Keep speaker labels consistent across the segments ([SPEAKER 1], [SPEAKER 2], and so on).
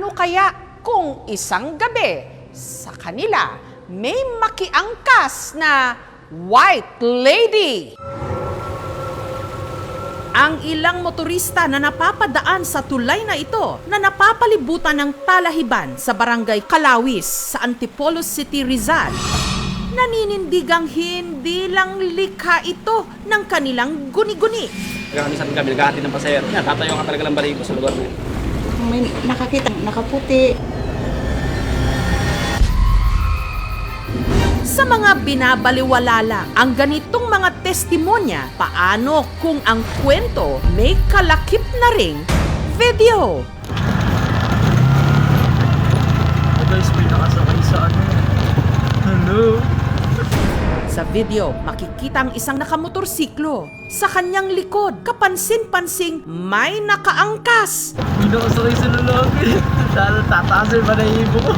[SPEAKER 1] Paano kaya kung isang gabi sa kanila may makiangkas na white lady? Ang ilang motorista na napapadaan sa tulay na ito na napapalibutan ng talahiban sa barangay Kalawis sa Antipolo City, Rizal, naninindigang hindi lang likha ito ng kanilang guni-guni.
[SPEAKER 2] Minsan kami naghahati ng pasahero. Yan, tatayo ka talaga ng baligo sa lugar na yun.
[SPEAKER 3] May nakakita, nakaputi.
[SPEAKER 1] Sa mga binabaliwalala ang ganitong mga testimonya, paano kung ang kwento may kalakip na ring video?
[SPEAKER 4] Guys, may nakasakay sa ano. Hello?
[SPEAKER 1] Sa video, makikita ang isang nakamotorsiklo. Sa kanyang likod, kapansin-pansing may nakaangkas.
[SPEAKER 4] May nakasakay sa lalaki. Tataasin ba na ibo ko?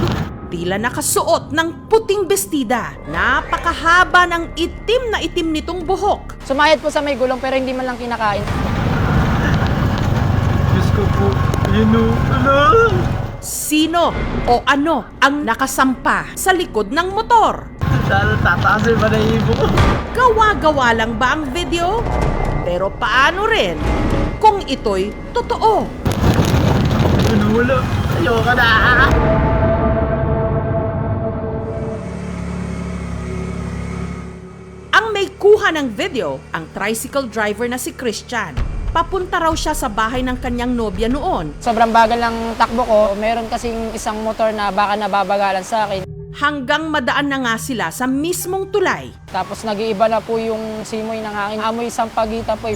[SPEAKER 1] Tila nakasuot ng puting bestida. Napakahaba ng itim na itim nitong buhok.
[SPEAKER 5] Sumayad po sa may gulong pero hindi man lang kinakain.
[SPEAKER 4] Diyos ko po. Ayun o. Hello?
[SPEAKER 1] Sino o ano ang nakasampa sa likod ng motor?
[SPEAKER 4] Tataasin ba na ibo ko?
[SPEAKER 1] Gawa-gawa lang ba ang video? Pero paano rin kung ito'y totoo?
[SPEAKER 4] Ano wala? Ayoko na.
[SPEAKER 1] Ang may kuha ng video, ang tricycle driver na si Christian. Papunta raw siya sa bahay ng kanyang nobya noon.
[SPEAKER 5] Sobrang bagal ng takbo ko. Meron kasing isang motor na baka nababagalan sa akin.
[SPEAKER 1] Hanggang madaan na nga sila sa mismong tulay.
[SPEAKER 5] Tapos nag-iiba na po yung simoy ng hangin. Amoy sampagita po.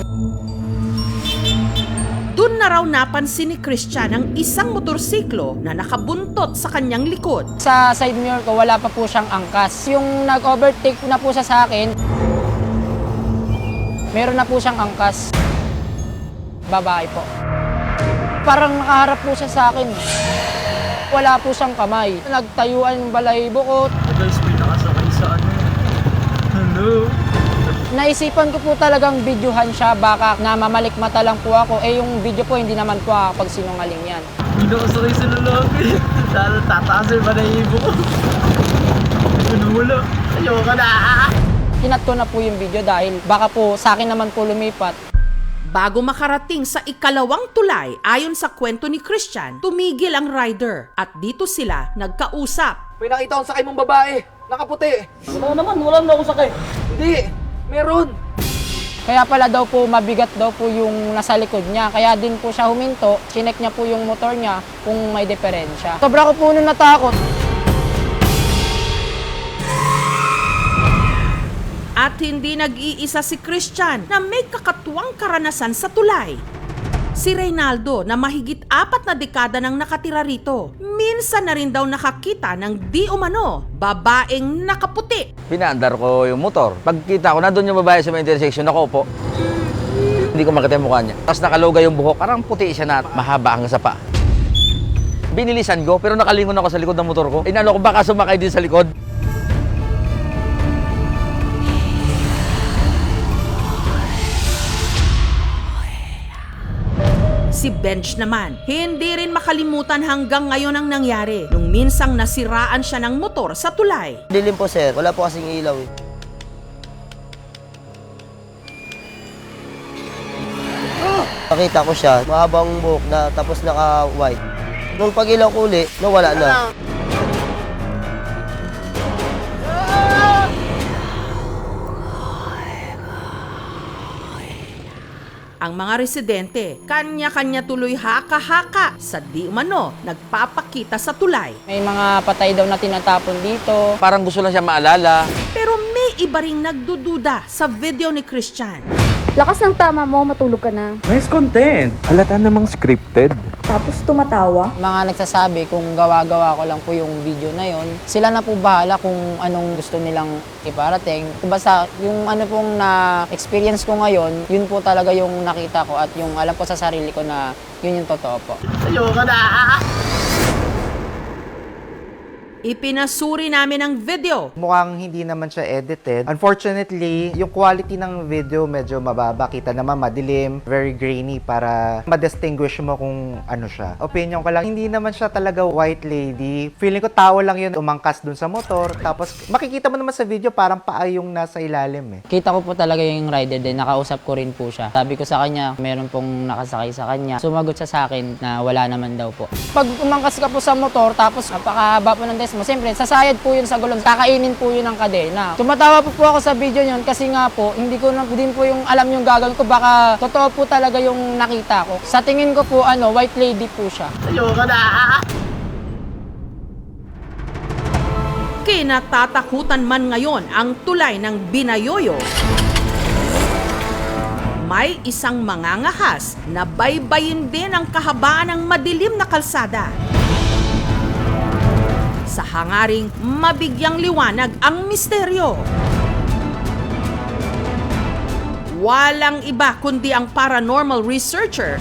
[SPEAKER 1] Doon na raw napansin ni Christian ang isang motorsiklo na nakabuntot sa kanyang likod.
[SPEAKER 5] Sa side mirror ko, wala pa po siyang angkas. Yung nag-overtake na po siya sa akin, meron na po siyang angkas. Babae po. Parang nakaharap po siya sa akin. Wala po siyang kamay. Nagtayuan yung balahibo ko.
[SPEAKER 4] Guys, may nakasakay sa ano. Hello?
[SPEAKER 5] Naisipan ko po talagang videohan siya, baka namamalikmata lang po ako. Eh yung video po hindi naman po pag sinungaling yan.
[SPEAKER 4] May nakasakay sa lalaki. Tataasin ba na ibo ko? Ano wala? Ayoko na.
[SPEAKER 5] Kinat ko na po yung video dahil baka po sa akin naman po lumipat.
[SPEAKER 1] Bago makarating sa ikalawang tulay, ayon sa kwento ni Christian, tumigil ang rider at dito sila nagkausap.
[SPEAKER 6] May nakita akong sakay mong babae. Nakaputi. Wala naman, wala na akong sakay. Hindi, meron.
[SPEAKER 5] Kaya pala daw po mabigat daw po yung nasa likod niya. Kaya din po siya huminto. Chinek niya po yung motor niya kung may diferensya. Sobra ko po nun natakot.
[SPEAKER 1] At hindi nag-iisa si Christian na may kakatuwang karanasan sa tulay. Si Reynaldo na mahigit 4 na dekada nang nakatira rito. Minsan na rin daw nakakita ng di umano, babaeng nakaputi.
[SPEAKER 7] Pinaandar ko yung motor. Pagkita ko, nandun yung babae sa may intersection, nakaupo. Hindi ko makita yung mukha niya. Tapos nakalugay yung buhok, parang puti siya na mahaba hanggang sa paa. Binilisan ko, pero nakalingon ako sa likod ng motor ko. Inano ko, baka sumakay din sa likod.
[SPEAKER 1] Si Bench naman, hindi rin makalimutan hanggang ngayon ang nangyari nung minsang nasiraan siya ng motor sa tulay.
[SPEAKER 8] Dilim po sir, wala po kasing ilaw eh. Nakita ko siya, mahabang buhok na tapos naka-white. Nung pag-ilaw ko uli, nawala na.
[SPEAKER 1] Ang mga residente, kanya-kanya tuloy haka-haka sa di umano nagpapakita sa tulay.
[SPEAKER 5] May mga patay daw na tinatapon dito.
[SPEAKER 7] Parang gusto lang siya maalala.
[SPEAKER 1] Pero may iba ring nagdududa sa video ni Christian.
[SPEAKER 9] Lakas ng tama mo, matulog ka na.
[SPEAKER 10] Nice content. Halata namang scripted.
[SPEAKER 9] Tapos tumatawa.
[SPEAKER 5] Mga nagsasabi kung gawa-gawa ko lang po yung video na yon. Sila na po bahala kung anong gusto nilang iparating. Basta yung ano pong na-experience ko ngayon, yun po talaga yung nakita ko at yung alam ko sa sarili ko na yun yung totoo po.
[SPEAKER 4] Ayoko na.
[SPEAKER 1] Ipinasuri namin ang video.
[SPEAKER 11] Mukhang hindi naman siya edited. Unfortunately, yung quality ng video medyo mababa. Kita naman madilim, very grainy para ma-distinguish mo kung ano siya. Opinion ko lang, hindi naman siya talaga white lady. Feeling ko tao lang yun umangkas dun sa motor. Tapos makikita mo naman sa video parang paa yung nasa ilalim eh.
[SPEAKER 5] Kita ko po talaga yung rider din, nakausap ko rin po siya. Sabi ko sa kanya, meron pong nakasakay sa kanya. Sumagot siya sa akin na wala naman daw po. Pag umangkas ka po sa motor, tapos napakahaba po ng test mo, siyempre, sasayad po yun sa gulong, kakainin po yun ng kadena. Tumatawa po ako sa video yun kasi nga po, hindi ko na din po yung alam yung gagawin ko, baka totoo po talaga yung nakita ko. Sa tingin ko po, white lady po siya.
[SPEAKER 4] Ayoko na.
[SPEAKER 1] Kinatatakutan man ngayon ang tulay ng Binayoyo, may isang mangangahas na baybayin din ang kahabaan ng madilim na kalsada. Sa hangaring mabigyang liwanag ang misteryo. Walang iba kundi ang paranormal researcher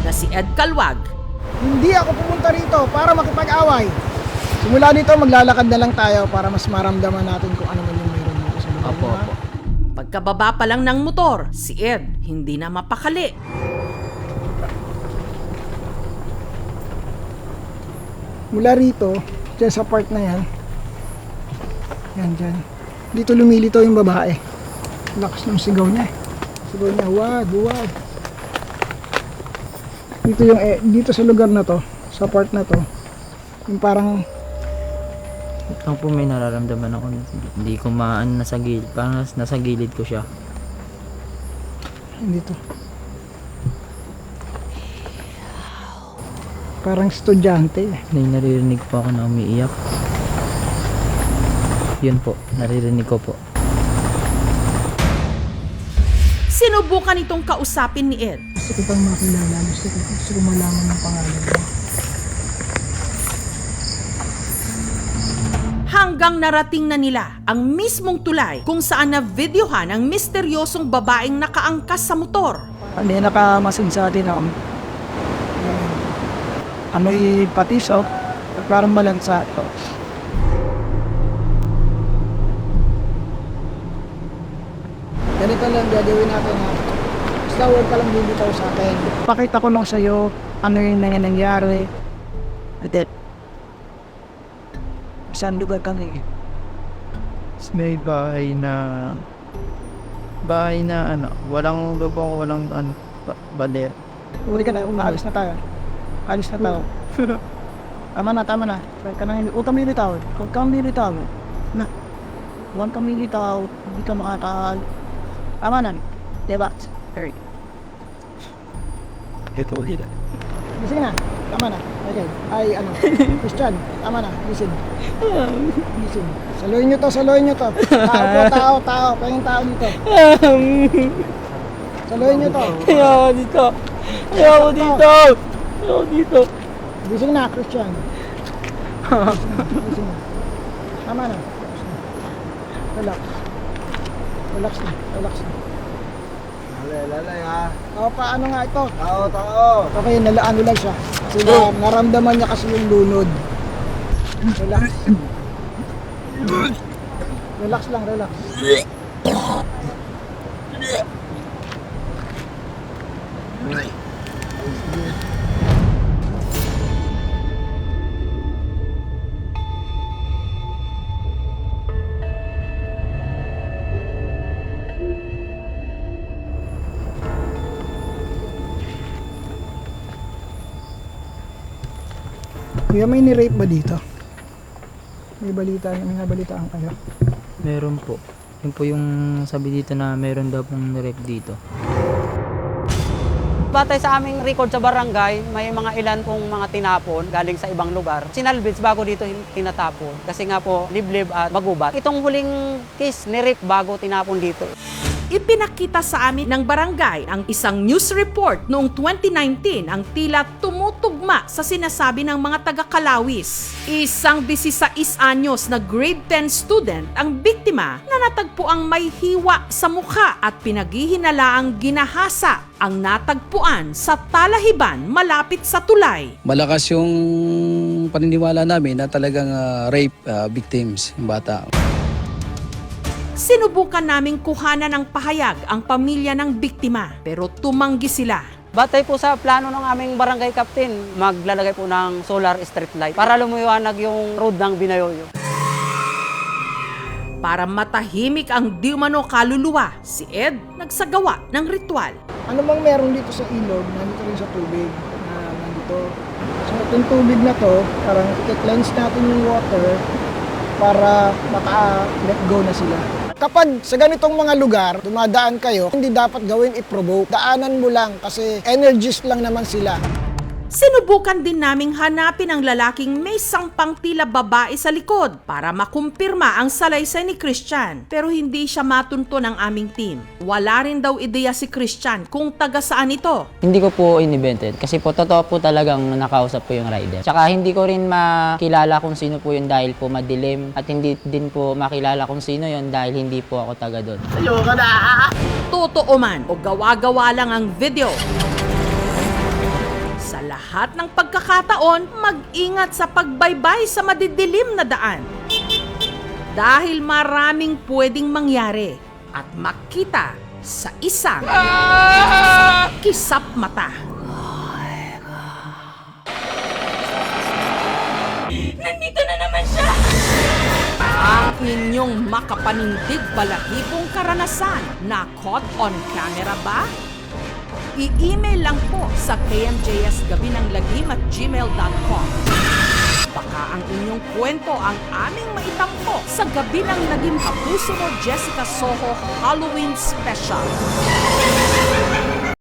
[SPEAKER 1] na si Ed Calwag.
[SPEAKER 12] Hindi ako pumunta rito para makipag-away. Simula nito, maglalakad na lang tayo para mas maramdaman natin kung ano man yung meron dito sa lugar.
[SPEAKER 5] Opo.
[SPEAKER 1] Pagkababa pa lang ng motor, si Ed hindi na mapakali.
[SPEAKER 12] Mula rito, dyan sa part na yan, dyan. Dito lumilito yung babae. Lakas ng sigaw niya. Sigaw niya, wag. Dito sa lugar na to, sa part na to, yung parang
[SPEAKER 5] Ako po may nararamdaman ako, hindi ko nasa gilid, parang nasa gilid ko siya.
[SPEAKER 12] dito. Parang estudyante.
[SPEAKER 5] May naririnig po ako na umiiyak. Yun po, naririnig ko po.
[SPEAKER 1] Sinubukan itong kausapin ni Ed.
[SPEAKER 12] Gusto ko pang makilala. Gusto ko malaman ng pangalan mo.
[SPEAKER 1] Hanggang narating na nila ang mismong tulay kung saan na-videohan ang misteryosong babaeng nakaangkas sa motor.
[SPEAKER 12] Hindi nakamasin sa atin ako. Patisaw at parang malansa ito. Ganito lang gagawin natin ha. Basta huwag ka lang bibitaw sa akin. Pakita ko lang sa'yo ano yung nangyari. At it. Saan lugar kami?
[SPEAKER 4] May bahay na walang lubong, walang baler.
[SPEAKER 12] Uwi ka na, alis na tayo. Alis na tayo. Tama na. Huwag ka kang lilitaw. Huwag kang lilitaw. Hindi ka makakal. Tama na. Diba? Very.
[SPEAKER 4] Ito ulit.
[SPEAKER 12] Sige na. Tama na. Okay. Christian. Tama na. Listen. Saluhin nyo to. Tao. Pahing tao dito. Saluhin nyo to.
[SPEAKER 4] Ayaw dito.
[SPEAKER 12] Gising na, Christian. Gising na. Tama na. Relax na.
[SPEAKER 8] Lalay ha.
[SPEAKER 12] Paano nga ito?
[SPEAKER 8] Tao.
[SPEAKER 12] Okay, nalaan lang siya. Kasi naramdaman niya kasi yung lunod. Relax. Relax lang. Kuya, may ni-rape ba dito? May nabalitaan kayo?
[SPEAKER 5] Meron po. Yun po yung sabi dito na meron daw pong rape dito.
[SPEAKER 13] Batay sa aming record sa barangay, may mga ilan pong mga tinapon galing sa ibang lugar. Sinalvage bago dito tinatapon. Kasi nga po, liblib at magubat. Itong huling case ni rape bago tinapon dito.
[SPEAKER 1] Ipinakita sa amin ng barangay ang isang news report noong 2019 ang tila tumutugma sa sinasabi ng mga taga-Kalawis. Isang 16 anyos na grade 10 student ang biktima na natagpuang may hiwa sa mukha at pinaghihinalaang ginahasa ang natagpuan sa Talahiban malapit sa tulay.
[SPEAKER 14] Malakas yung paniniwala namin na talagang rape victims yung bata.
[SPEAKER 1] Sinubukan naming kuhanan ng pahayag ang pamilya ng biktima pero tumanggi sila.
[SPEAKER 13] Batay po sa plano ng aming barangay captain, maglalagay po ng solar street light para lumiwanag yung road ng Binayoyo.
[SPEAKER 1] Para matahimik ang di umano kaluluwa, si Ed nagsagawa ng ritual.
[SPEAKER 12] Ano mang meron dito sa ilog, nandito rin sa tubig na nandito. So itong tubig na to, parang i-cleanse natin yung water para maka-let go na sila. Kapag sa ganitong mga lugar, dumadaan kayo, hindi dapat gawin i-provoke. Daanan mo lang kasi energies lang naman sila.
[SPEAKER 1] Sinubukan din naming hanapin ang lalaking may sampang tila babae sa likod para makumpirma ang salaysay ni Christian. Pero hindi siya matunto ng aming team. Wala rin daw ideya si Christian kung taga saan ito.
[SPEAKER 5] Hindi ko po in-invented kasi po totoo po talagang nakausap po yung rider. Tsaka hindi ko rin makilala kung sino po yun dahil po madilim at hindi din po makilala kung sino yun dahil hindi po ako taga doon.
[SPEAKER 12] Ayoko na!
[SPEAKER 1] Totoo man o gawa-gawa lang ang video. Sa lahat ng pagkakataon, mag-ingat sa pagbaybay sa madidilim na daan. Dahil maraming pwedeng mangyari at makita sa isang kisap mata. Nandito na naman siya! Ang inyong makapanindig balahibong karanasan na caught on camera ba? I-email lang po sa kmjsgabinanglagim@gmail.com. Baka ang inyong kwento ang aming maitampo sa Gabi ng Lagim Kapuso mo Jessica Soho Halloween Special.